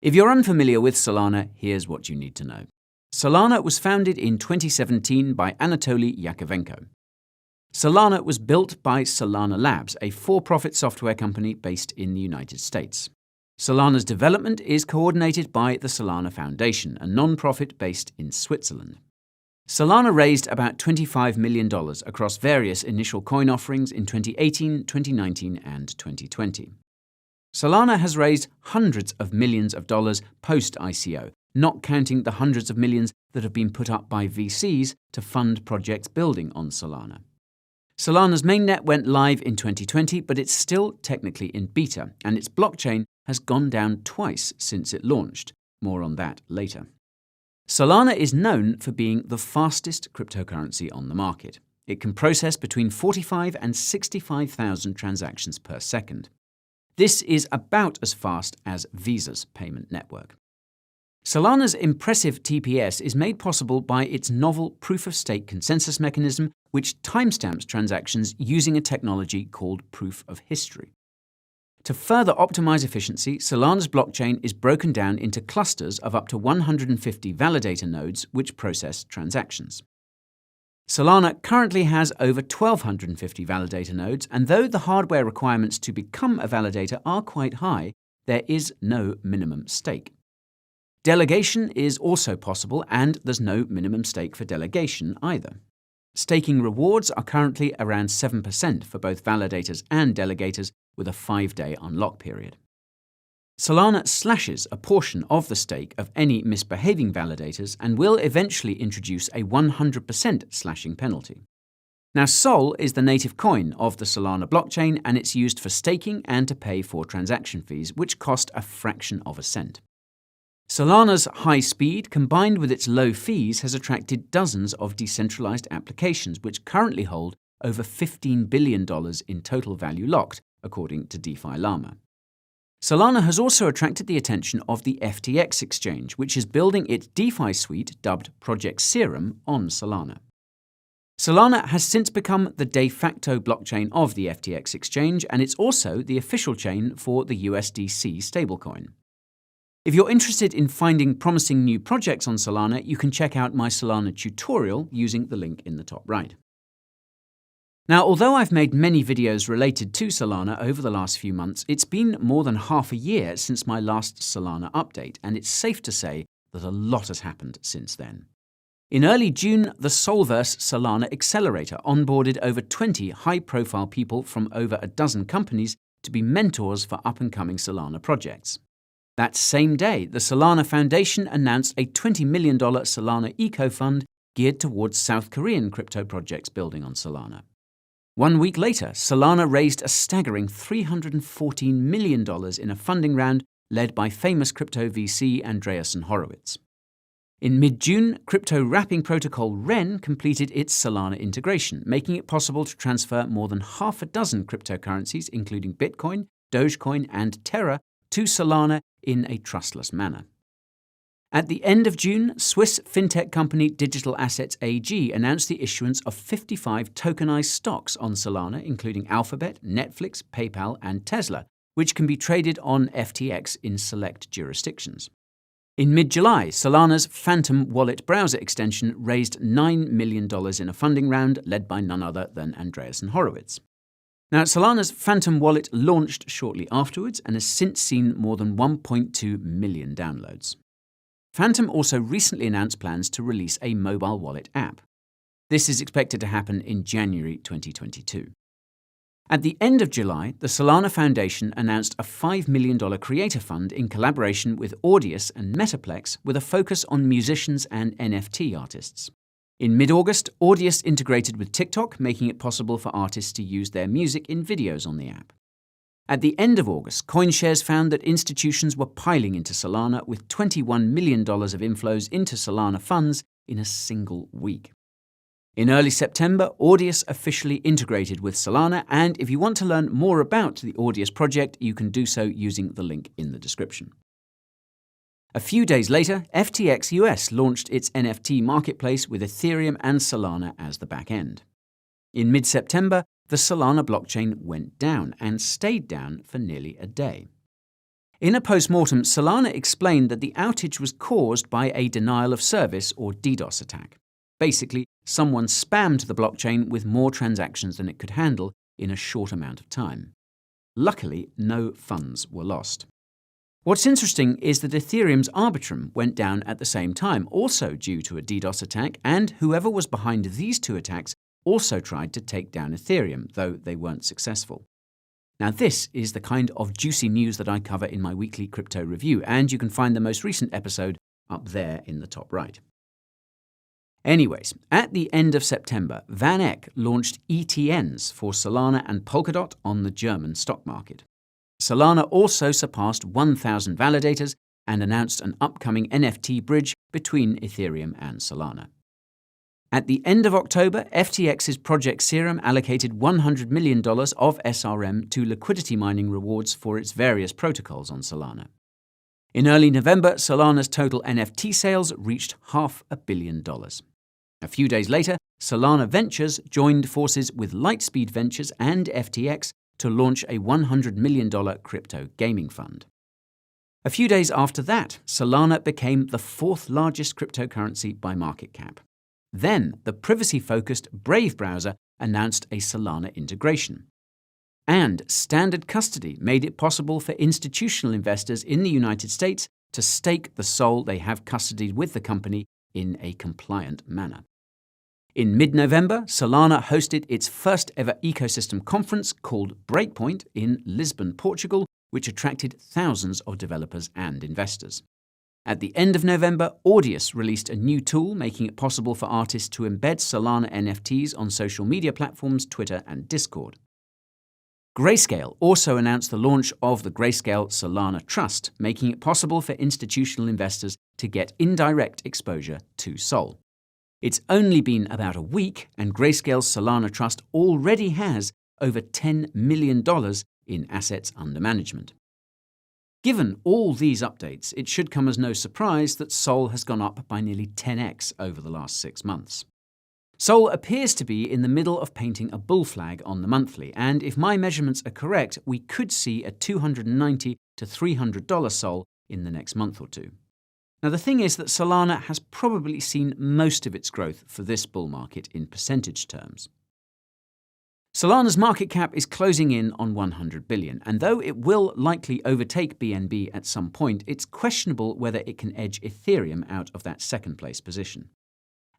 If you're unfamiliar with Solana, here's what you need to know. Solana was founded in 2017 by Anatoly Yakovenko. Solana was built by Solana Labs, a for-profit software company based in the United States. Solana's development is coordinated by the Solana Foundation, a non-profit based in Switzerland. Solana raised about $25 million across various initial coin offerings in 2018, 2019, and 2020. Solana has raised hundreds of millions of dollars post-ICO, not counting the hundreds of millions that have been put up by VCs to fund projects building on Solana. Solana's mainnet went live in 2020, but it's still technically in beta, and its blockchain has gone down twice since it launched. More on that later. Solana is known for being the fastest cryptocurrency on the market. It can process between 45 and 65,000 transactions per second. This is about as fast as Visa's payment network. Solana's impressive TPS is made possible by its novel proof-of-stake consensus mechanism, which timestamps transactions using a technology called proof of history. To further optimize efficiency, Solana's blockchain is broken down into clusters of up to 150 validator nodes which process transactions. Solana currently has over 1,250 validator nodes, and though the hardware requirements to become a validator are quite high, there is no minimum stake. Delegation is also possible, and there's no minimum stake for delegation either. Staking rewards are currently around 7% for both validators and delegators, with a 5-day unlock period. Solana slashes a portion of the stake of any misbehaving validators and will eventually introduce a 100% slashing penalty. Now, Sol is the native coin of the Solana blockchain, and it's used for staking and to pay for transaction fees, which cost a fraction of a cent. Solana's high speed, combined with its low fees, has attracted dozens of decentralized applications, which currently hold over $15 billion in total value locked, according to DeFi Llama. Solana has also attracted the attention of the FTX exchange, which is building its DeFi suite, dubbed Project Serum, on Solana. Solana has since become the de facto blockchain of the FTX exchange, and it's also the official chain for the USDC stablecoin. If you're interested in finding promising new projects on Solana, you can check out my Solana tutorial using the link in the top right. Now, although I've made many videos related to Solana over the last few months, it's been more than half a year since my last Solana update, and it's safe to say that a lot has happened since then. In early June, the Solverse Solana Accelerator onboarded over 20 high-profile people from over a dozen companies to be mentors for up-and-coming Solana projects. That same day, the Solana Foundation announced a $20 million Solana Eco Fund geared towards South Korean crypto projects building on Solana. 1 week later, Solana raised a staggering $314 million in a funding round led by famous crypto VC Andreessen Horowitz. In mid-June, crypto wrapping protocol Ren completed its Solana integration, making it possible to transfer more than half a dozen cryptocurrencies, including Bitcoin, Dogecoin, and Terra, to Solana in a trustless manner. At the end of June, Swiss fintech company Digital Assets AG announced the issuance of 55 tokenized stocks on Solana, including Alphabet, Netflix, PayPal, and Tesla, which can be traded on FTX in select jurisdictions. In mid-July, Solana's Phantom Wallet browser extension raised $9 million in a funding round led by none other than Andreessen Horowitz. Now, Solana's Phantom Wallet launched shortly afterwards and has since seen more than 1.2 million downloads. Phantom also recently announced plans to release a mobile wallet app. This is expected to happen in January 2022. At the end of July, the Solana Foundation announced a $5 million creator fund in collaboration with Audius and Metaplex, with a focus on musicians and NFT artists. In mid-August, Audius integrated with TikTok, making it possible for artists to use their music in videos on the app. At the end of August, CoinShares found that institutions were piling into Solana, with $21 million of inflows into Solana funds in a single week. In early September, Audius officially integrated with Solana, and if you want to learn more about the Audius project, you can do so using the link in the description. A few days later, FTX US launched its NFT marketplace with Ethereum and Solana as the back end. In mid-September, the Solana blockchain went down and stayed down for nearly a day. In a post-mortem, Solana explained that the outage was caused by a denial of service or DDoS attack. Basically, someone spammed the blockchain with more transactions than it could handle in a short amount of time. Luckily, no funds were lost. What's interesting is that Ethereum's Arbitrum went down at the same time, also due to a DDoS attack, and whoever was behind these two attacks also tried to take down Ethereum, though they weren't successful. Now, this is the kind of juicy news that I cover in my weekly crypto review, and you can find the most recent episode up there in the top right. Anyways, at the end of September, Van Eck launched ETNs for Solana and Polkadot on the German stock market. Solana also surpassed 1,000 validators and announced an upcoming NFT bridge between Ethereum and Solana. At the end of October, FTX's Project Serum allocated $100 million of SRM to liquidity mining rewards for its various protocols on Solana. In early November, Solana's total NFT sales reached $500 million. A few days later, Solana Ventures joined forces with Lightspeed Ventures and FTX to launch a $100 million crypto gaming fund. A few days after that, Solana became the fourth largest cryptocurrency by market cap. Then, the privacy-focused Brave browser announced a Solana integration. And Standard Custody made it possible for institutional investors in the United States to stake the SOL they have custodied with the company in a compliant manner. In mid-November, Solana hosted its first-ever ecosystem conference called Breakpoint in Lisbon, Portugal, which attracted thousands of developers and investors. At the end of November, Audius released a new tool making it possible for artists to embed Solana NFTs on social media platforms, Twitter and Discord. Grayscale also announced the launch of the Grayscale Solana Trust, making it possible for institutional investors to get indirect exposure to SOL. It's only been about a week, and Grayscale's Solana Trust already has over $10 million in assets under management. Given all these updates, it should come as no surprise that SOL has gone up by nearly 10x over the last 6 months. SOL appears to be in the middle of painting a bull flag on the monthly, and if my measurements are correct, we could see a $290 to $300 SOL in the next month or two. Now, the thing is that Solana has probably seen most of its growth for this bull market in percentage terms. Solana's market cap is closing in on $100 billion, and though it will likely overtake BNB at some point, it's questionable whether it can edge Ethereum out of that second-place position.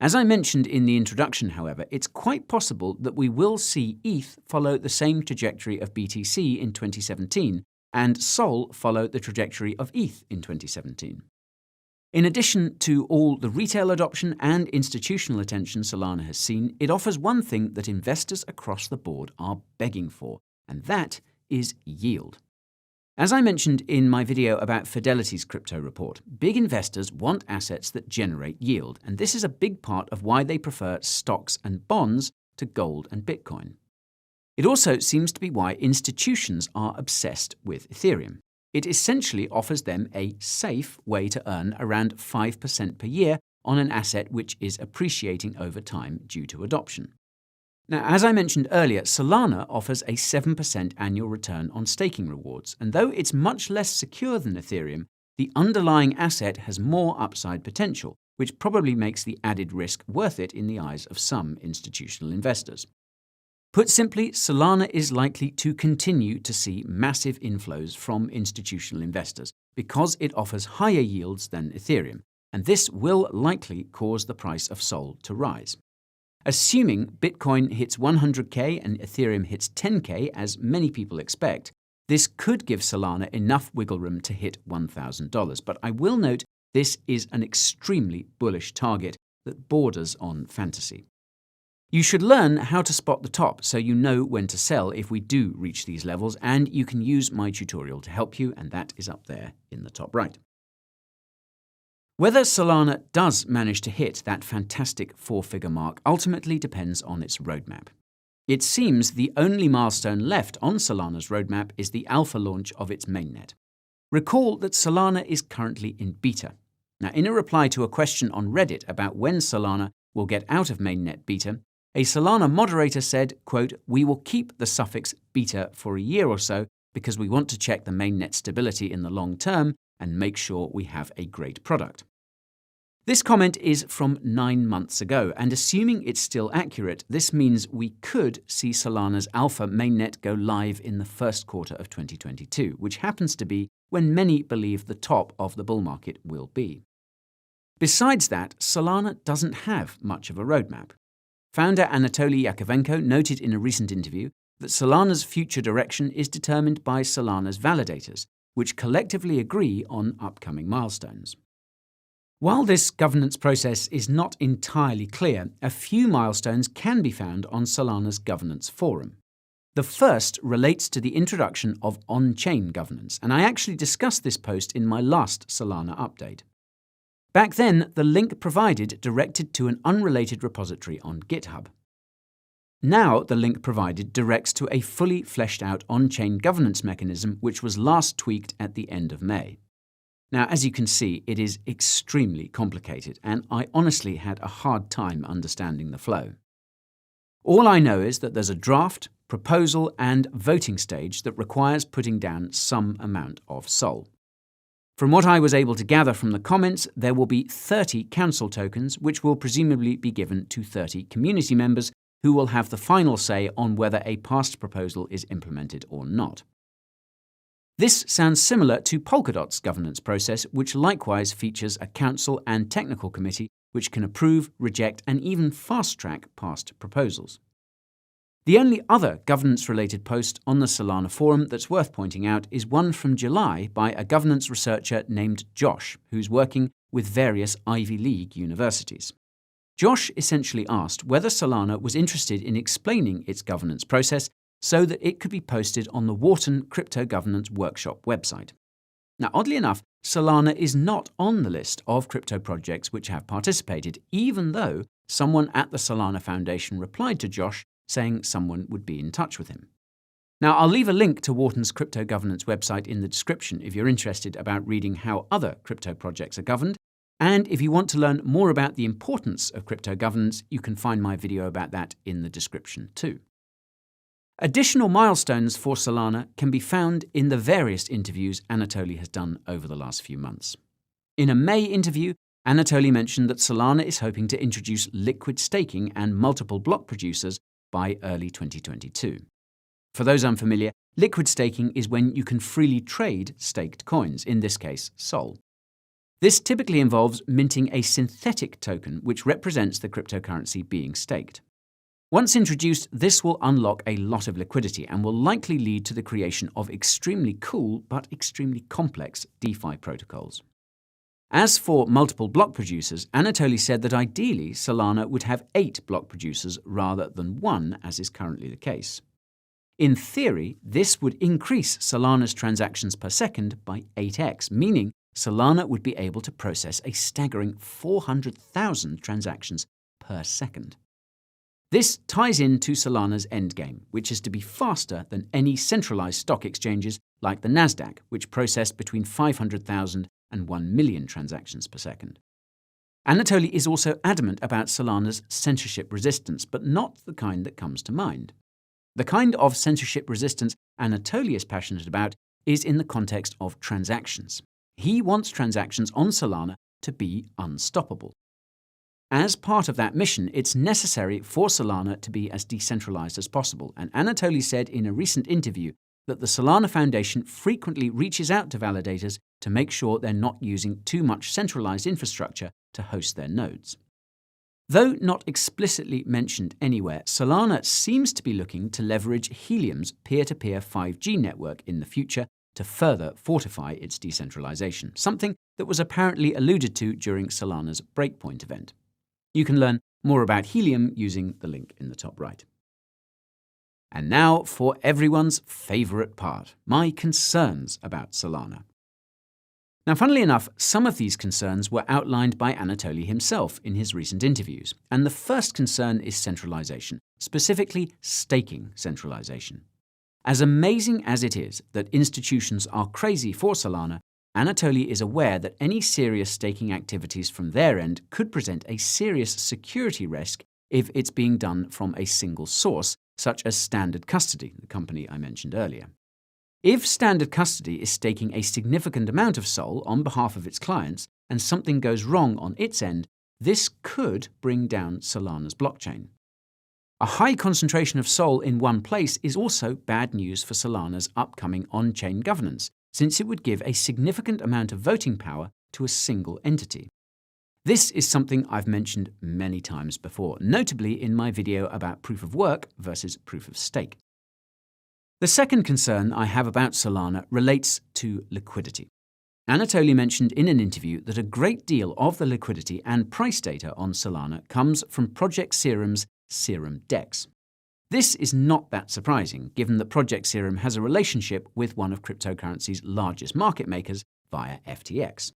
As I mentioned in the introduction, however, it's quite possible that we will see ETH follow the same trajectory of BTC in 2017, and SOL follow the trajectory of ETH in 2017. In addition to all the retail adoption and institutional attention Solana has seen, it offers one thing that investors across the board are begging for, and that is yield. As I mentioned in my video about Fidelity's crypto report, big investors want assets that generate yield, and this is a big part of why they prefer stocks and bonds to gold and Bitcoin. It also seems to be why institutions are obsessed with Ethereum. It essentially offers them a safe way to earn around 5% per year on an asset which is appreciating over time due to adoption. Now, as I mentioned earlier, Solana offers a 7% annual return on staking rewards, and though it's much less secure than Ethereum, the underlying asset has more upside potential, which probably makes the added risk worth it in the eyes of some institutional investors. Put simply, Solana is likely to continue to see massive inflows from institutional investors because it offers higher yields than Ethereum, and this will likely cause the price of SOL to rise. Assuming Bitcoin hits 100K and Ethereum hits 10K, as many people expect, this could give Solana enough wiggle room to hit $1,000. But I will note this is an extremely bullish target that borders on fantasy. You should learn how to spot the top so you know when to sell if we do reach these levels, and you can use my tutorial to help you, and that is up there in the top right. Whether Solana does manage to hit that fantastic 4-figure mark ultimately depends on its roadmap. It seems the only milestone left on Solana's roadmap is the alpha launch of its mainnet. Recall that Solana is currently in beta. Now, in a reply to a question on Reddit about when Solana will get out of mainnet beta, a Solana moderator said, quote, "We will keep the suffix beta for a year or so because we want to check the mainnet stability in the long term and make sure we have a great product. This comment is from 9 months ago, and assuming it's still accurate, this means we could see Solana's alpha mainnet go live in the first quarter of 2022, which happens to be when many believe the top of the bull market will be. Besides that, Solana doesn't have much of a roadmap. Founder Anatoly Yakovenko noted in a recent interview that Solana's future direction is determined by Solana's validators, which collectively agree on upcoming milestones. While this governance process is not entirely clear, a few milestones can be found on Solana's governance forum. The first relates to the introduction of on-chain governance, and I actually discussed this post in my last Solana update. Back then, the link provided directed to an unrelated repository on GitHub. Now, the link provided directs to a fully fleshed-out on-chain governance mechanism which was last tweaked at the end of May. Now, as you can see, it is extremely complicated, and I honestly had a hard time understanding the flow. All I know is that there's a draft, proposal, and voting stage that requires putting down some amount of SOL. From what I was able to gather from the comments, there will be 30 council tokens, which will presumably be given to 30 community members who will have the final say on whether a past proposal is implemented or not. This sounds similar to Polkadot's governance process, which likewise features a council and technical committee which can approve, reject, and even fast-track past proposals. The only other governance-related post on the Solana forum that's worth pointing out is one from July by a governance researcher named Josh, who's working with various Ivy League universities. Josh essentially asked whether Solana was interested in explaining its governance process so that it could be posted on the Wharton Crypto Governance Workshop website. Now, oddly enough, Solana is not on the list of crypto projects which have participated, even though someone at the Solana Foundation replied to Josh saying someone would be in touch with him. Now, I'll leave a link to Wharton's crypto governance website in the description if you're interested about reading how other crypto projects are governed, and if you want to learn more about the importance of crypto governance, you can find my video about that in the description too. Additional milestones for Solana can be found in the various interviews Anatoly has done over the last few months. In a May interview, Anatoly mentioned that Solana is hoping to introduce liquid staking and multiple block producers by early 2022. For those unfamiliar, liquid staking is when you can freely trade staked coins, in this case, SOL. This typically involves minting a synthetic token which represents the cryptocurrency being staked. Once introduced, this will unlock a lot of liquidity and will likely lead to the creation of extremely cool but extremely complex DeFi protocols. As for multiple block producers, Anatoly said that ideally Solana would have 8 block producers rather than 1, as is currently the case. In theory, this would increase Solana's transactions per second by 8x, meaning Solana would be able to process a staggering 400,000 transactions per second. This ties into Solana's endgame, which is to be faster than any centralized stock exchanges like the Nasdaq, which process between 500,000 and 1 million transactions per second. Anatoly is also adamant about Solana's censorship resistance, but not the kind that comes to mind. The kind of censorship resistance Anatoly is passionate about is in the context of transactions. He wants transactions on Solana to be unstoppable. As part of that mission, it's necessary for Solana to be as decentralized as possible, and Anatoly said in a recent interview that the Solana Foundation frequently reaches out to validators to make sure they're not using too much centralized infrastructure to host their nodes. Though not explicitly mentioned anywhere, Solana seems to be looking to leverage Helium's peer-to-peer 5G network in the future to further fortify its decentralization, something that was apparently alluded to during Solana's Breakpoint event. You can learn more about Helium using the link in the top right. And now for everyone's favorite part, my concerns about Solana. Now, funnily enough, some of these concerns were outlined by Anatoly himself in his recent interviews, and the first concern is centralization, specifically staking centralization. As amazing as it is that institutions are crazy for Solana, Anatoly is aware that any serious staking activities from their end could present a serious security risk if it's being done from a single source, such as Standard Custody, the company I mentioned earlier. If Standard Custody is staking a significant amount of SOL on behalf of its clients and something goes wrong on its end, this could bring down Solana's blockchain. A high concentration of SOL in one place is also bad news for Solana's upcoming on-chain governance, since it would give a significant amount of voting power to a single entity. This is something I've mentioned many times before, notably in my video about proof of work versus proof of stake. The second concern I have about Solana relates to liquidity. Anatoly mentioned in an interview that a great deal of the liquidity and price data on Solana comes from Project Serum's Serum DEX. This is not that surprising, given that Project Serum has a relationship with one of cryptocurrency's largest market makers via FTX.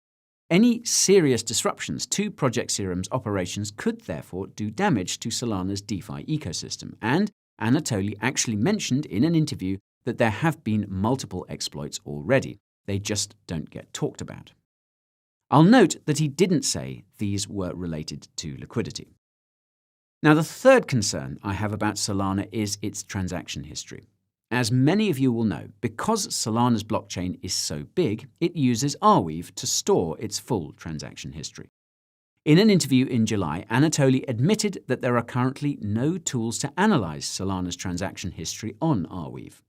Any serious disruptions to Project Serum's operations could therefore do damage to Solana's DeFi ecosystem, and Anatoly actually mentioned in an interview that there have been multiple exploits already. They just don't get talked about. I'll note that he didn't say these were related to liquidity. Now, the third concern I have about Solana is its transaction history. As many of you will know, because Solana's blockchain is so big, it uses Arweave to store its full transaction history. In an interview in July, Anatoly admitted that there are currently no tools to analyze Solana's transaction history on Arweave.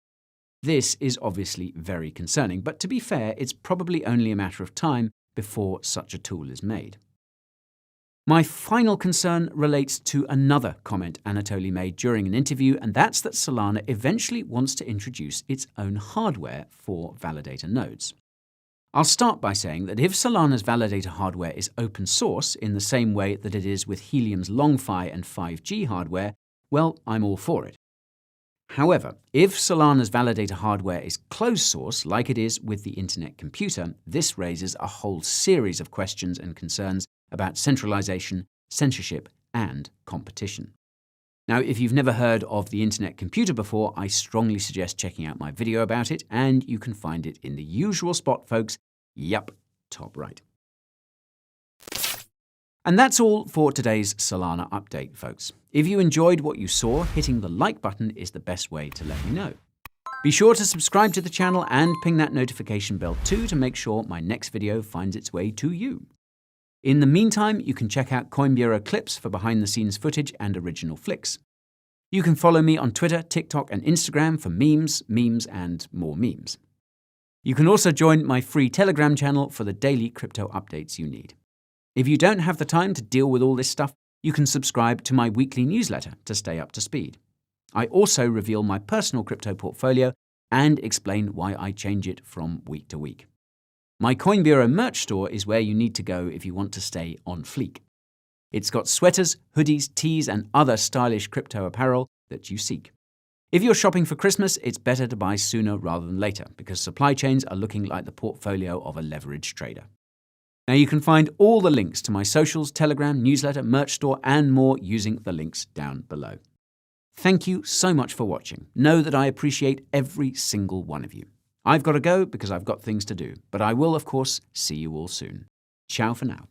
This is obviously very concerning, but to be fair, it's probably only a matter of time before such a tool is made. My final concern relates to another comment Anatoly made during an interview, and that's that Solana eventually wants to introduce its own hardware for validator nodes. I'll start by saying that if Solana's validator hardware is open source in the same way that it is with Helium's LongFi and 5G hardware, well, I'm all for it. However, if Solana's validator hardware is closed source like it is with the Internet Computer, this raises a whole series of questions and concerns about centralization, censorship, and competition. Now, if you've never heard of the Internet Computer before, I strongly suggest checking out my video about it, and you can find it in the usual spot, folks. Yup, top right. And that's all for today's Solana update, folks. If you enjoyed what you saw, hitting the like button is the best way to let me know. Be sure to subscribe to the channel and ping that notification bell too to make sure my next video finds its way to you. In the meantime, you can check out Coin Bureau clips for behind-the-scenes footage and original flicks. You can follow me on Twitter, TikTok, and Instagram for memes, and more memes. You can also join my free Telegram channel for the daily crypto updates you need. If you don't have the time to deal with all this stuff, you can subscribe to my weekly newsletter to stay up to speed. I also reveal my personal crypto portfolio and explain why I change it from week to week. My Coin Bureau merch store is where you need to go if you want to stay on fleek. It's got sweaters, hoodies, tees, and other stylish crypto apparel that you seek. If you're shopping for Christmas, it's better to buy sooner rather than later because supply chains are looking like the portfolio of a leveraged trader. Now you can find all the links to my socials, Telegram, newsletter, merch store, and more using the links down below. Thank you so much for watching. Know that I appreciate every single one of you. I've got to go because I've got things to do, but I will, of course, see you all soon. Ciao for now.